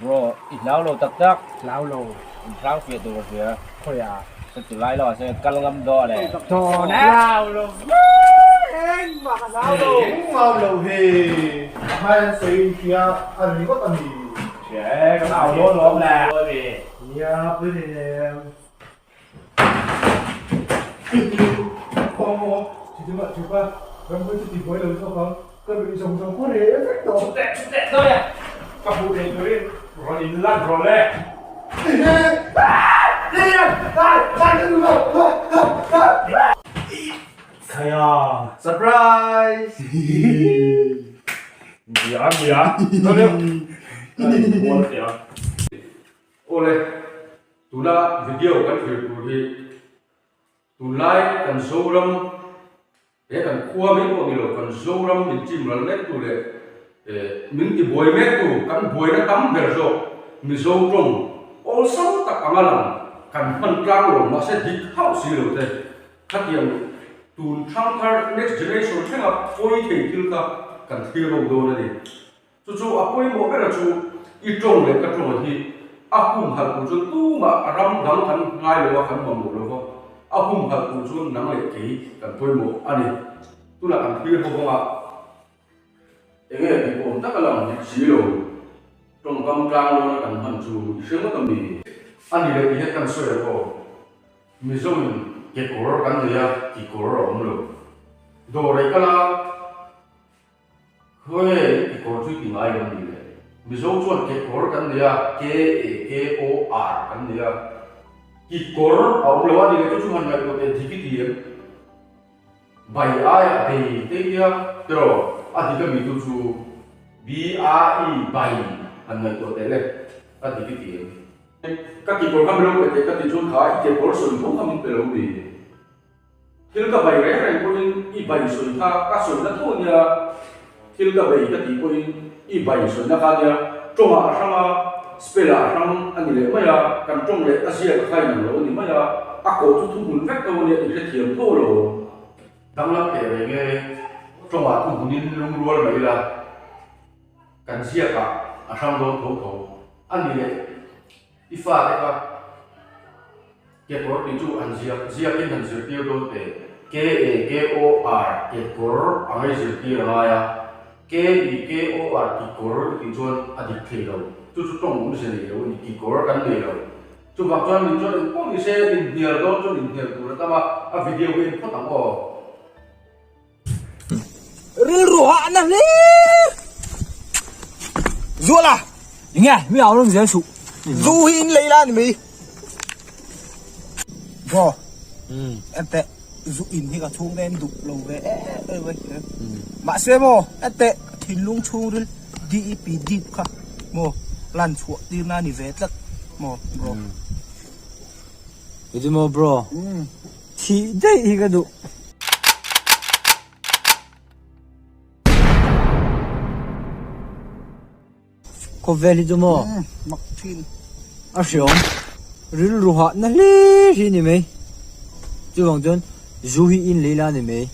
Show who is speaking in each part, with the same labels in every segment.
Speaker 1: Bro, ilaw lo tak
Speaker 2: lao lồ
Speaker 1: rang phía tu phía
Speaker 2: thôi à
Speaker 1: sẽ tu lai lo sẽ căng ngâm do này
Speaker 2: trò nè lao lồ anh mà cái lao lồ
Speaker 3: mau đầu thì hai xây kia anh có tầm gì
Speaker 1: sẽ cái nào luôn luôn nè
Speaker 3: ya bây giờ không chỉ chúng bạn chúng ta vẫn mới chỉ với đầu sao không cần bị sống sống có thể effect đó
Speaker 1: chút tệ thôi à các vụ này tôi đi rồi đi lăn rồi đấy
Speaker 3: đi Kaya surprise
Speaker 1: gì á thôi đi mua tiền
Speaker 4: Ole, tula video kan thir tu hi tu like kan zoram e kan khua mi ko milo kan zoram min chim ral met tu le min ti boy met tu kan boy na tam ber zo mi zo trong all sam tak amalam kan man tlang lo ma se dik house si lo te khat yam tu thang thar next generation thenga poi thei til ka kan thir lo do na ni chu apoi mo bera chu I trong le ka trong hi akum hal ku chu tu ma aram dang kan ngai lo kan mam lo ko akum hal ku chu nang le ke kan poi mo ani tu la kan thir ho ma enge bi ko ta ka lang si lo trong kam tlang lo kan han chu se ma kam ni ani le bi kan so ko mi zo min ke ko kan ya ki ko ro mo lo do re kala hoye ki ko chu ki ngai lo ni le mizo chuan ke kor kan nia KOR kan nia ki kor au lewa ni le chu han ngai ko te thiki tiem bai ai be te ya tro adi ka mi tu chu BRE bai han ngai ko te le adi ki tiem ka ki kor kam lo ke te ka ti chun kha ke kor sun thong kam pe lo ni thil ka bai re re ko in I bai sun tha ka sun na thu nia thil ka bai ka ti ko in I bai sun na ka dia trong sama spela sang ani le maya kan trong le asia khai nang lo ni maya ako chu thu hun vek to ni I thiam to lo dang la ke re nge trong thu hunin lung rual mai la kan sia ka asang do tho ani le I fa te ka ke kor ti chu an sia kin han zir ti do te KOR ke kor angai zir ti ra ya KOR ki kor ki chuan adik thei lo chu trong mun se nei lo ni ki kor kan nei lo chu bak chuan min chuan ko ni se in hial do chuan in hial tu ta ma a video in ko tang o
Speaker 2: ril ruha na le zua la nghe mi áo lông dễ sụ du hin lấy la mi bro em tệ du in thì cả chung đen đục lầu về ơi vậy mà xem mò em tệ thì lung chung rồi DEP deep cả mò lan chuột đi na ni về tất mò bro
Speaker 5: Itu mau bro. Thì đây thì cái đủ. Có về thì tôi mau.
Speaker 2: mặc phim
Speaker 5: À xong. Ril ruha na le thì ni mày. Chú bằng chân. Zuhi in lấy la ni mày.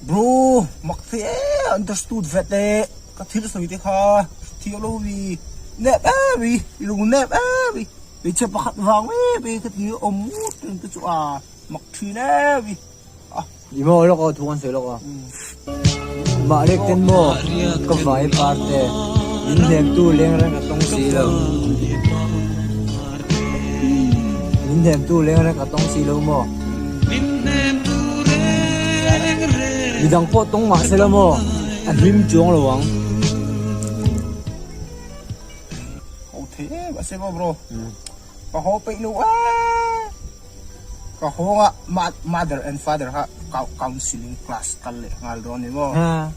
Speaker 2: bro mặc thế understood về thế các thứ rồi thế ha thiếu lâu vì nẹp vì lùng nẹp vì chụp hạt vàng vì cái thứ ống mút cái chỗ mặc thứ nè vì
Speaker 5: Di mo lo ko tuan selo ko. Balik tin mo. Ko vai parte. Din dem tu leng ran atong silo. Din dem tu leng ran atong silo mo. Bidang po tong ma sila mo. An him chuang lo wang.
Speaker 2: hậu thế bà xem bro có hậu bị luôn có hậu mother and father ha counseling class kal le ngal ron ni mo
Speaker 5: Ha.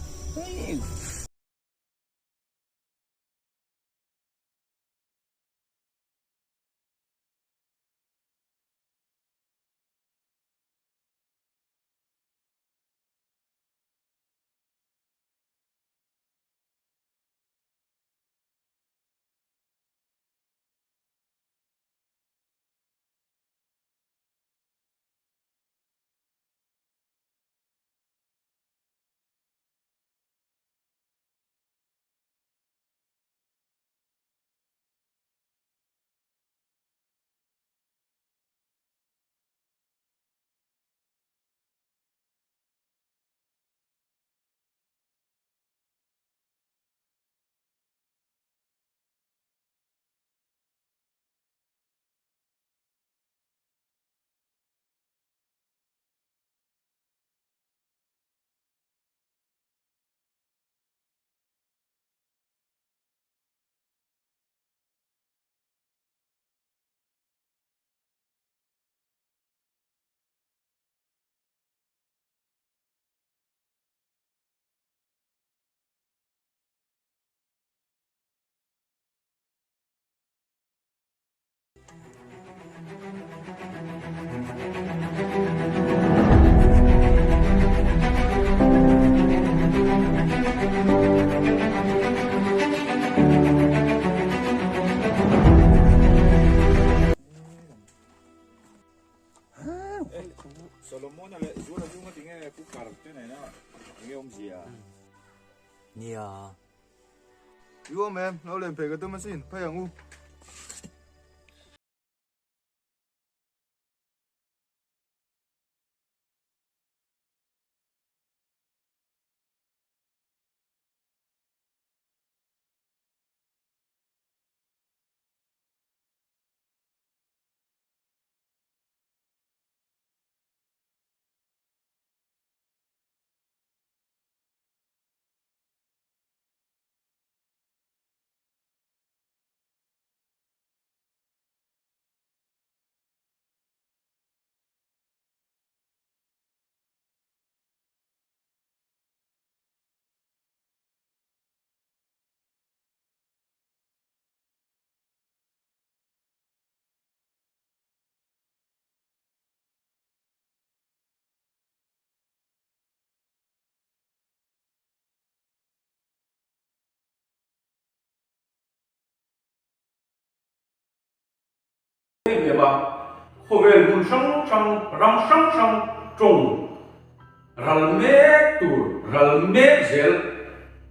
Speaker 6: cái này nó cái ông gì à?
Speaker 5: Nia.
Speaker 6: Iwo mem, nó lên về cái tôi machine, phải không u?
Speaker 4: Địa bằng hồ về nguồn sông trong rong sông sông trùng ral mé tu ral mé zel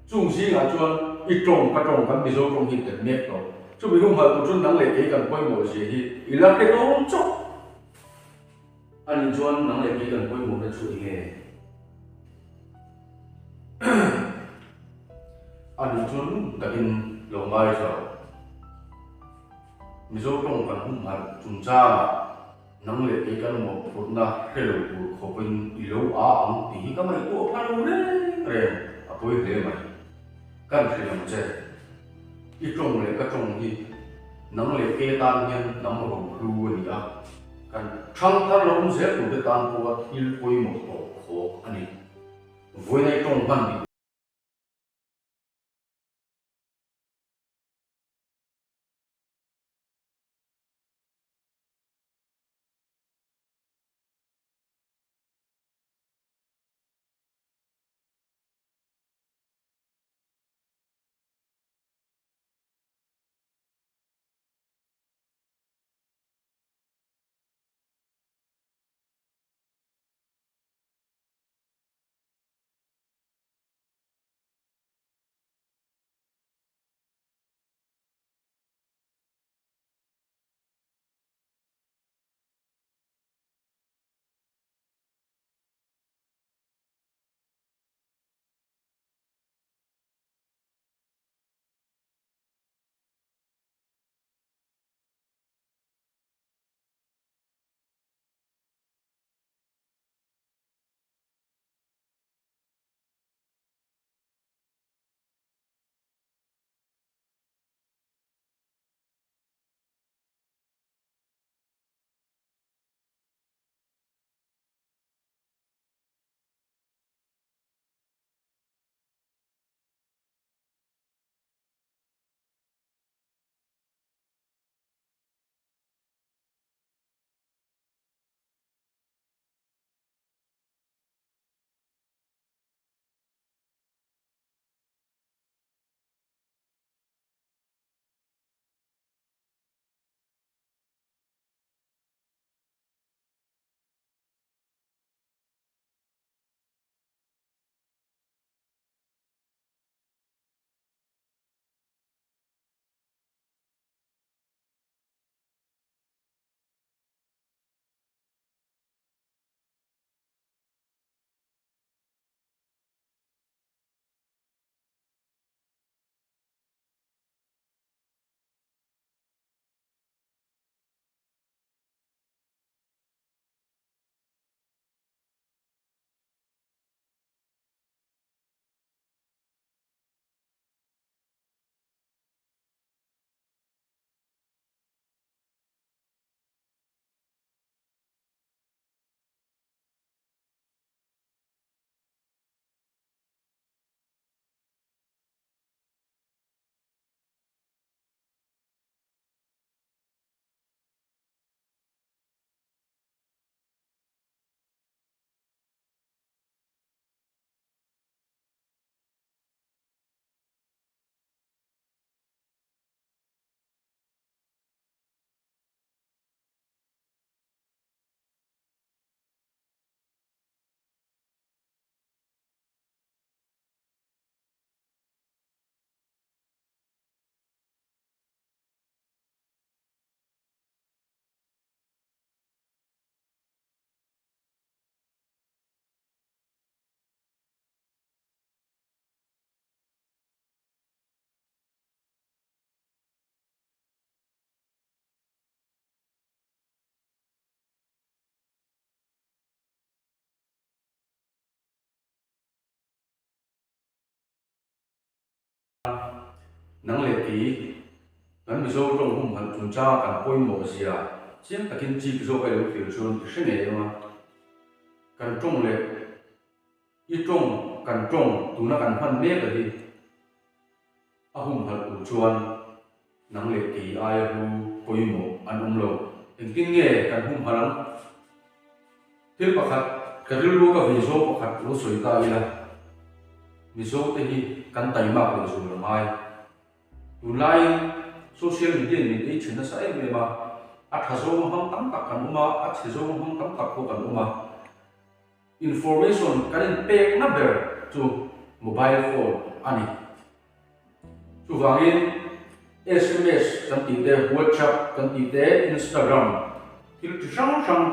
Speaker 4: chung si ngã chuan ít trồng cái ví dụ trồng hiện tượng mé đó chú bị không hợp tu chuan nắng lệ cái cần quay mồi gì thì là cái đó chốc anh chuan nắng lệ cái cần quay mồi là chú ý nghe anh chuan tại in lâu mai rồi ví dụ trong phần hung hãn chúng ta năng lực cái căn một phút na hello của bên lâu ông thì các mày của pha lâu đấy rồi à bôi thế mày căn phải làm gì ít trong này các trong thì năng lực cái tan nhân nắm một hồng lưu này à căn trong ta lâu sẽ đủ cái tan của il bôi một khổ anh ấy với này trong văn nang le ki kan mi zo tong hum han chung cha kan poi mo sia chiang takin chi zo kai lo fil chun ti shene ma kan tong le i tong kan tong tu na kan phan me ka di a hum han u chuan nang le ki ai ru poi mo an lo en kin nge kan hum halang til pakhat ka ril ru ka vi zo pakhat lo soi ta ila mi zo te hi kan tai ma ko zo lo mai tu lai social media ni ei chena sa em ma a tha zo hom tam tak kan uma a che zo hom tam tak ko kan uma information kan pek na ber to mobile phone ani chu wangin SMS kan ti te WhatsApp kan ti te Instagram til ti sang sang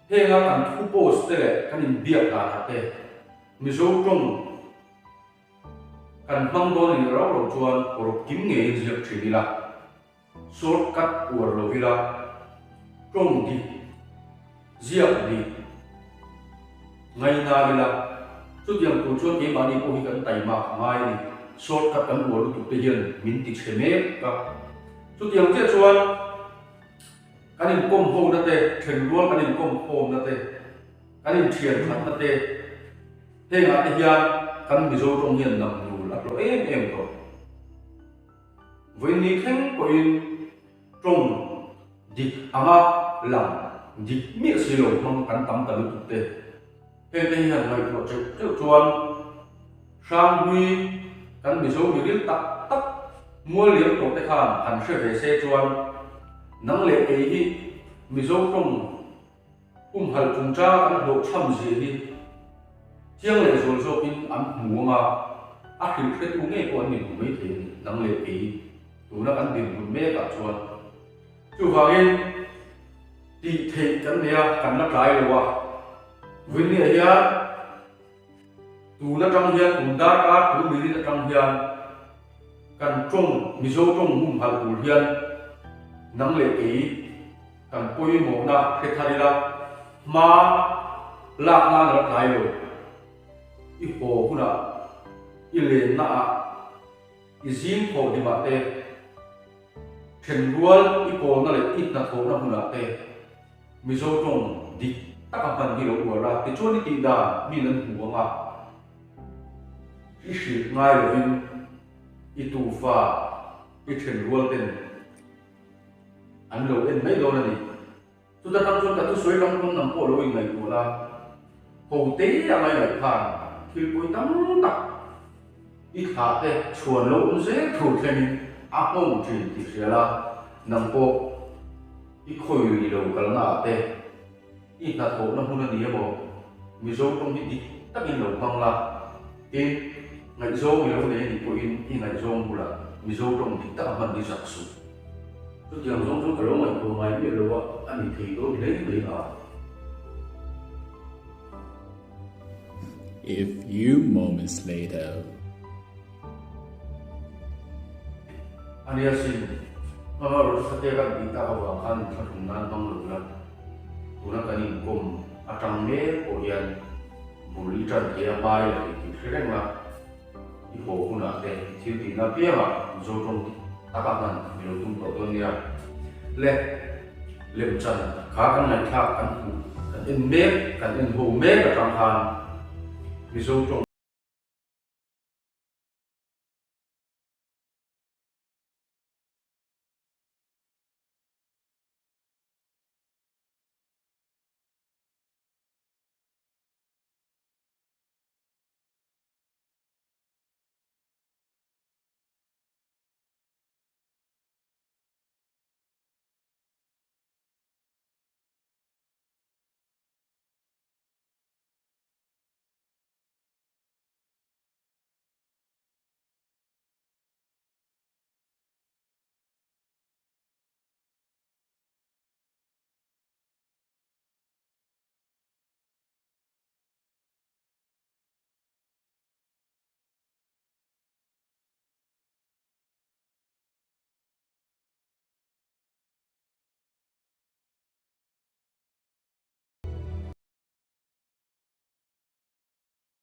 Speaker 4: he nga kan thu post te le kan in biak ta te mi zo tong kan mang don ni ro ro chuan or kim nge in jiak thini la shortcut ur lo vila tong di ziak di ngai na vila chu tiang tu chuan ke mani ko hi kan tai ma ngai ni shortcut kan ur tu te hian min ti cheme ka chu tiang che chuan kan in kom ho na te thlen rual kan in kom hom na te kan in thian khat na te he nga te hian kan mi zo tong hian nam nu la lo em to với ní khen của in trong dịch ama làm dịch miệng xì lồng không cắn tắm tận thực tế thế đây là ngày của trước chuan sang huy cắn bị số bị liên tắc tắc mua liếm tổ tây hàn hẳn sẽ về xe chuan nắng lệ cái gì bị số trong hal chung cha cắn độ chăm gì đi chiang lệ rồi số in ăn mùa mà ác hình kết cũng nghe của anh mình cũng mấy thế nắng lệ cái tu na kan din mun me ka chuan chu wangin ti thei kan nia kan la lai lo wa win ni ya tu na tang hian kun da ka tu mi ni tang hian kan trong mi zo trong hum hal ul hian nang le ki kan poi mo na khe thari la ma la na la lai lo i ho huna i le na i zin ho di ma te thlen rual i pol na le it na tho na huna te mi zo tong di ta ka pan hi lo wa ra te chuan ti da mi lan hu nga i shi ngai lo vin i tu fa i thlen rual ten an lo en mai do na ni tu ta tam chuan ka tu soi kam kom nam po lo i ngai tu la ho te ya ngai lai khan thil poi tam tak i kha te chuan lo un se thu thlen a hong thin ti hrela nam po i khoi lo kal na te i na tho na hun ni mo mi zo tong hi di takin lo mang la e ngai zo mi lo ne ni po in i ngai zo mula mi zo tong di ta man di sak su tu tiang zo zo ka lo mai ko mai mi lo wa ani thei do ni le ha.
Speaker 7: A few moments later.
Speaker 4: Ania sin mama ro sa te kan di ta wa khan thum nan bang lo la tu na kan in kom atang me ko yan buli tran ke mai la ki khreng la i ho kuna te thil ti na pia ma zo tong ta ka man mi lo tum to don ya le lem chan kha kan nai tha kan hu kan in me kan in ho me ka tang khan mi zo tong